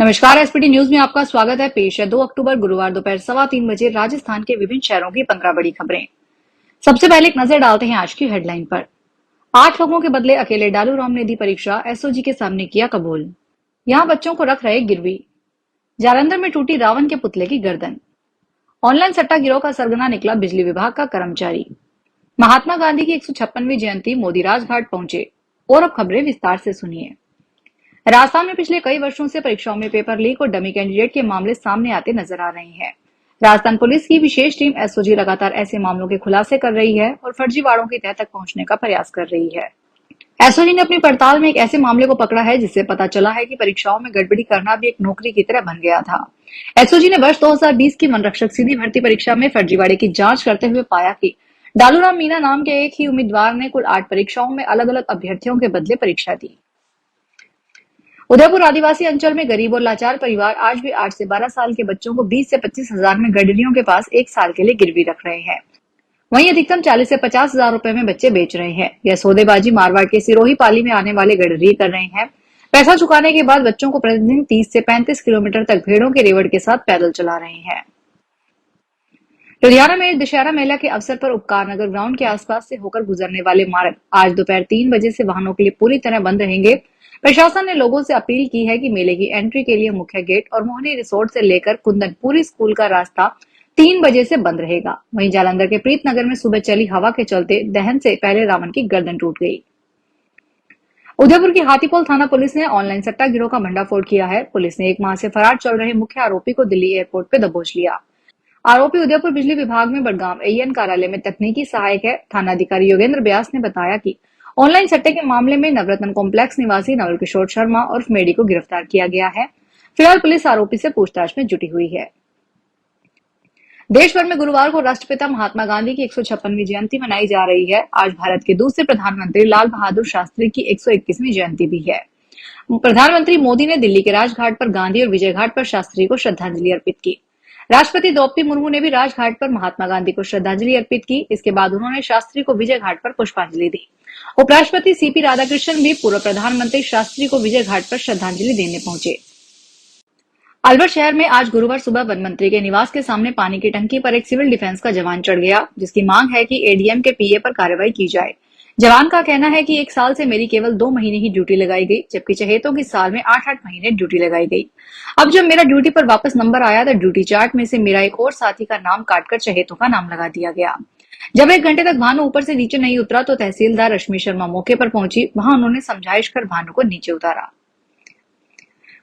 नमस्कार। SPT news में आपका स्वागत है। पेश है 2 अक्टूबर गुरुवार दोपहर 3:15 बजे राजस्थान के विभिन्न शहरों की 15 बड़ी खबरें। सबसे पहले एक नजर डालते हैं आज की हेडलाइन पर। 8 लोगों के बदले अकेले डालू राम ने दी परीक्षा, एसओजी के सामने किया कबूल। यहां बच्चों को रख रहे गिरवी। जालंधर में टूटी रावण के पुतले की गर्दन। ऑनलाइन सट्टा गिरोह का सरगना निकला बिजली विभाग का कर्मचारी। महात्मा गांधी की 156वीं जयंती, मोदी राजघाट पहुंचे। और अब खबरें विस्तार से सुनिए। राजस्थान में पिछले कई वर्षों से परीक्षाओं में पेपर लीक और डमी कैंडिडेट के मामले सामने आते नजर आ रहे हैं। राजस्थान पुलिस की विशेष टीम एसओजी लगातार ऐसे मामलों के खुलासे कर रही है और फर्जीवाड़ों की तह तक पहुंचने का प्रयास कर रही है। एसओजी ने अपनी पड़ताल में एक ऐसे मामले को पकड़ा है जिससे पता चला है कि परीक्षाओं में गड़बड़ी करना भी एक नौकरी की तरह बन गया था। एसओजी ने वर्ष 2020 की वनरक्षक सीधी भर्ती परीक्षा में फर्जीवाड़े की जांच करते हुए पाया कि डालूराम मीणा नाम के एक ही उम्मीदवार ने कुल 8 परीक्षाओं में अलग अलग अभ्यर्थियों के बदले परीक्षा दी। उदयपुर आदिवासी अंचल में गरीब और लाचार परिवार आज भी 8 से 12 साल के बच्चों को 20 से 25 हजार में गडरियों के पास 1 साल के लिए गिरवी रख रहे हैं। वहीं अधिकतम 40 से 50 हजार रुपए में बच्चे बेच रहे हैं। यह सौदेबाजी मारवाड़ के सिरोही पाली में आने वाले गडरिये कर रहे हैं। पैसा चुकाने के बाद बच्चों को प्रतिदिन 30 से 35 किलोमीटर तक भेड़ों के रेवड़ के साथ पैदल चला रहे हैं। लुधियाना में दशहरा मेला के अवसर पर उपकार नगर ग्राउंड के आसपास से होकर गुजरने वाले मार्ग आज दोपहर 3 बजे से वाहनों के लिए पूरी तरह बंद रहेंगे। प्रशासन ने लोगों से अपील की है कि मेले की एंट्री के लिए मुख्य गेट और मोहनी रिसोर्ट से लेकर कुंदनपुरी स्कूल का रास्ता 3 बजे से बंद रहेगा। वहीं जालंधर के प्रीतनगर में सुबह चली हवा के चलते दहन से पहले रावण की गर्दन टूट गई। उदयपुर की हाथीपोल थाना पुलिस ने ऑनलाइन सट्टा गिरोह का भंडाफोड़ किया है। पुलिस ने 1 माह से फरार चल रहे मुख्य आरोपी को दिल्ली एयरपोर्ट पे दबोच लिया। आरोपी उदयपुर बिजली विभाग में बड़गांव एईएन कार्यालय में तकनीकी सहायक है। थानाधिकारी योगेंद्र व्यास ने बताया कि ऑनलाइन सट्टे के मामले में नवरत्न कॉम्प्लेक्स निवासी नवल किशोर शर्मा और मेडी को गिरफ्तार किया गया है। फिलहाल पुलिस आरोपी से पूछताछ में जुटी हुई है। देश भर में गुरुवार को राष्ट्रपिता महात्मा गांधी की 156वीं जयंती मनाई जा रही है। आज भारत के दूसरे प्रधानमंत्री लाल बहादुर शास्त्री की 121वीं जयंती भी है। प्रधानमंत्री मोदी ने दिल्ली के राजघाट पर गांधी और विजय घाट पर शास्त्री को श्रद्धांजलि अर्पित की। राष्ट्रपति द्रौपदी मुर्मू ने भी राजघाट पर महात्मा गांधी को श्रद्धांजलि अर्पित की। इसके बाद उन्होंने शास्त्री को विजय घाट पर पुष्पांजलि दी। उपराष्ट्रपति सीपी राधाकृष्णन भी पूर्व प्रधानमंत्री शास्त्री को विजय घाट पर श्रद्धांजलि देने पहुंचे। अलवर शहर में आज गुरुवार सुबह वन मंत्री के निवास के सामने पानी की टंकी पर एक सिविल डिफेंस का जवान चढ़ गया, जिसकी मांग है कि एडीएम के पीए पर कार्रवाई की जाए। जवान का कहना है कि 1 साल से मेरी केवल 2 महीने ही ड्यूटी लगाई गई, जबकि चहेतों की साल में 8-8 महीने ड्यूटी लगाई गई। अब जब मेरा ड्यूटी पर वापस नंबर आया तो ड्यूटी चार्ट में से मेरा एक और साथी का नाम काटकर चहेतों का नाम लगा दिया गया। जब 1 घंटे तक भानु ऊपर से नीचे नहीं उतरा तो तहसीलदार रश्मि शर्मा मौके पर पहुंची। वहां उन्होंने समझाइश कर भानु को नीचे उतारा।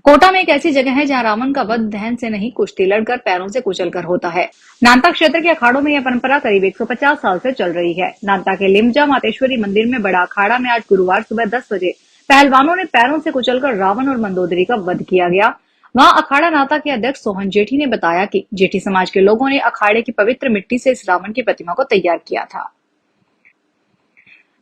कोटा में एक ऐसी जगह है जहां रावण का वध दहन से नहीं, कुश्ती लड़कर पैरों से कुचलकर होता है। नांता क्षेत्र के अखाड़ों में यह परंपरा करीब 150 साल से चल रही है। नांता के लिमजा मातेश्वरी मंदिर में बड़ा अखाड़ा में आज गुरुवार सुबह 10 बजे पहलवानों ने पैरों से कुचलकर रावण और मंदोदरी का वध किया गया। वहां अखाड़ा नाता के अध्यक्ष सोहन जेठी ने बताया कि जेठी समाज के लोगों ने अखाड़े की पवित्र मिट्टी से इस रावण की प्रतिमा को तैयार किया था।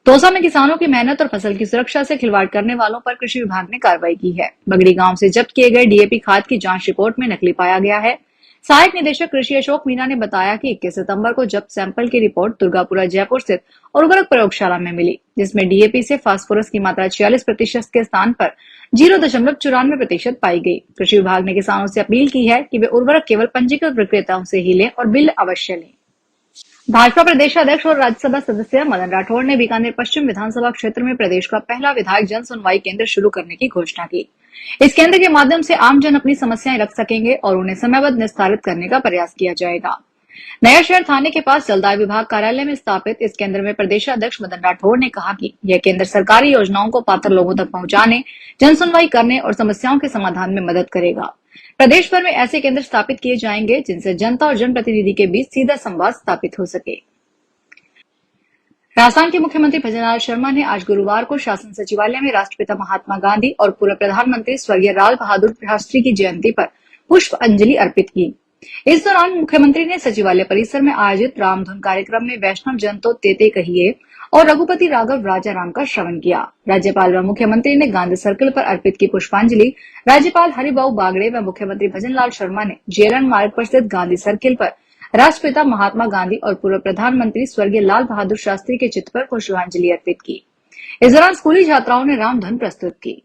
दौसा में किसानों की मेहनत और फसल की सुरक्षा से खिलवाड़ करने वालों पर कृषि विभाग ने कार्रवाई की है। बगड़ी गांव से जब्त किए गए डीएपी खाद की जांच रिपोर्ट में नकली पाया गया है। सहायक निदेशक कृषि अशोक मीणा ने बताया कि 21 सितंबर को जब्त सैंपल की रिपोर्ट दुर्गापुरा जयपुर स्थित उर्वरक प्रयोगशाला में मिली, जिसमें डीएपी से फास्फोरस की मात्रा 46% के स्थान पर 0.94% पाई गई। कृषि विभाग ने किसानों से अपील की है कि वे उर्वरक केवल पंजीकृत विक्रेताओं से ही लें और बिल अवश्य लें। भाजपा प्रदेश अध्यक्ष और राज्यसभा सदस्य मदन राठौड़ ने बीकानेर पश्चिम विधानसभा क्षेत्र में प्रदेश का पहला विधायक जन सुनवाई केंद्र शुरू करने की घोषणा की। इस केंद्र के माध्यम से आमजन अपनी समस्याएं रख सकेंगे और उन्हें समयबद्ध निस्तारित करने का प्रयास किया जाएगा। नया शहर थाने के पास जलदाय विभाग कार्यालय में स्थापित इस केंद्र में प्रदेशाध्यक्ष मदन राठौड़ ने कहा कि यह केंद्र सरकारी योजनाओं को पात्र लोगों तक पहुंचाने, जन सुनवाई करने और समस्याओं के समाधान में मदद करेगा। प्रदेश भर में ऐसे केंद्र स्थापित किए जाएंगे जिनसे जनता और जनप्रतिनिधि के बीच सीधा संवाद स्थापित हो सके। राजस्थान के मुख्यमंत्री भजनलाल शर्मा ने आज गुरुवार को शासन सचिवालय में राष्ट्रपिता महात्मा गांधी और पूर्व प्रधानमंत्री स्वर्गीय लाल बहादुर शास्त्री की जयंती पर पुष्प अंजलि अर्पित की। इस दौरान मुख्यमंत्री ने सचिवालय परिसर में आयोजित रामधुन कार्यक्रम में वैष्णव जन तो तेते कहिए और रघुपति राघव राजा राम का श्रवण किया। राज्यपाल व मुख्यमंत्री ने गांधी सर्किल पर अर्पित की पुष्पांजलि। राज्यपाल हरिभाऊ बागड़े व मुख्यमंत्री भजनलाल शर्मा ने जेएलएन मार्ग पर स्थित गांधी सर्किल पर राष्ट्रपिता महात्मा गांधी और पूर्व प्रधानमंत्री स्वर्गीय लाल बहादुर शास्त्री के चित्र पर पुष्पांजलि अर्पित की। इस दौरान स्कूली छात्राओं ने रामधुन प्रस्तुत की।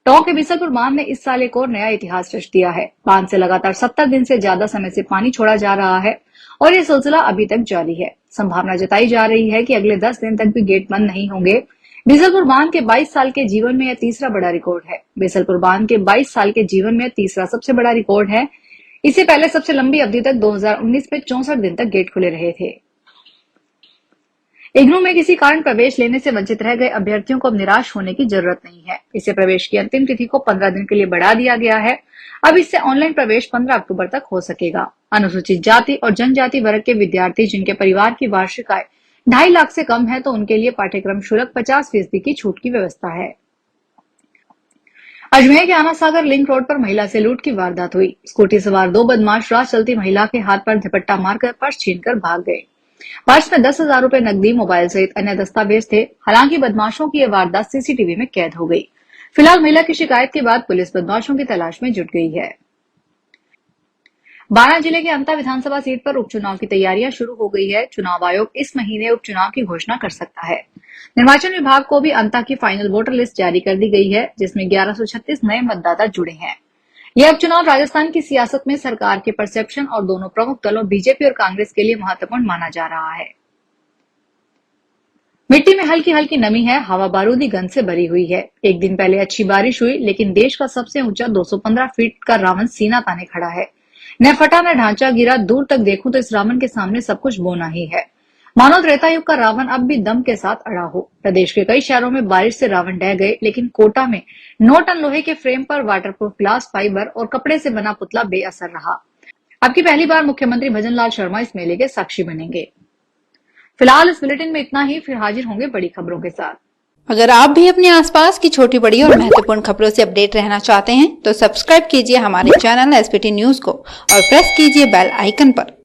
टोंक के बीसलपुर बांध ने इस साल एक और नया इतिहास रच दिया है। बांध से लगातार 70 दिन से ज्यादा समय से पानी छोड़ा जा रहा है और ये सिलसिला अभी तक जारी है। संभावना जताई जा रही है कि अगले 10 दिन तक भी गेट बंद नहीं होंगे। बीसलपुर बांध के 22 साल के जीवन में यह तीसरा बड़ा रिकॉर्ड है। बीसलपुर बांध के 22 साल के जीवन में तीसरा सबसे बड़ा रिकॉर्ड है। इससे पहले सबसे लंबी अवधि तक 2019 में 64 दिन तक गेट खुले रहे थे। इग्नू में किसी कारण प्रवेश लेने से वंचित रह गए अभ्यर्थियों को अब निराश होने की जरूरत नहीं है। इससे प्रवेश की अंतिम तिथि को 15 दिन के लिए बढ़ा दिया गया है। अब इससे ऑनलाइन प्रवेश 15 अक्टूबर तक हो सकेगा। अनुसूचित जाति और जनजाति वर्ग के विद्यार्थी जिनके परिवार की वार्षिक आय 2.5 लाख से कम है तो उनके लिए पाठ्यक्रम शुल्क 50% की छूट की व्यवस्था है। अजमेर के आना सागर लिंक रोड पर महिला से लूट की वारदात हुई। स्कूटी सवार 2 बदमाश राह चलती महिला के हाथ पर झपट्टा मारकर पर्स छीनकर भाग गए। पर्स में 10,000 रुपए नकदी, मोबाइल सहित अन्य दस्तावेज थे। हालांकि बदमाशों की यह वारदात सीसीटीवी में कैद हो गई। फिलहाल महिला की शिकायत के बाद पुलिस बदमाशों की तलाश में जुट गई है। बारां जिले के अंता विधानसभा सीट पर उपचुनाव की तैयारियां शुरू हो गई है। चुनाव आयोग इस महीने उपचुनाव की घोषणा कर सकता है। निर्वाचन विभाग को भी अंता की फाइनल वोटर लिस्ट जारी कर दी गई है, जिसमें 1136 नए मतदाता जुड़े हैं। यह उपचुनाव राजस्थान की सियासत में सरकार के परसेप्शन और दोनों प्रमुख दलों बीजेपी और कांग्रेस के लिए महत्वपूर्ण माना जा रहा है। मिट्टी में हल्की हल्की नमी है, हवा बारूदी गंध से भरी हुई है। एक दिन पहले अच्छी बारिश हुई, लेकिन देश का सबसे ऊंचा 215 फीट का रावण सीना ताने खड़ा है। न फटा न ढांचा गिरा, दूर तक देखूं तो इस रावण के सामने सब कुछ बोना ही है। मानो त्रेतायुग का रावण अब भी दम के साथ अड़ा हो। प्रदेश के कई शहरों में बारिश से रावण ढह गए, लेकिन कोटा में 9 टन लोहे के फ्रेम पर वाटरप्रूफ ग्लास फाइबर और कपड़े से बना पुतला बेअसर रहा। अब की पहली बार मुख्यमंत्री भजनलाल शर्मा इस मेले के साक्षी बनेंगे। फिलहाल इस बुलेटिन में इतना ही, फिर हाजिर होंगे बड़ी खबरों के साथ। अगर आप भी अपने आसपास की छोटी बड़ी और महत्वपूर्ण खबरों से अपडेट रहना चाहते हैं तो सब्सक्राइब कीजिए हमारे चैनल एसपीटी न्यूज को और प्रेस कीजिए बेल आइकन पर।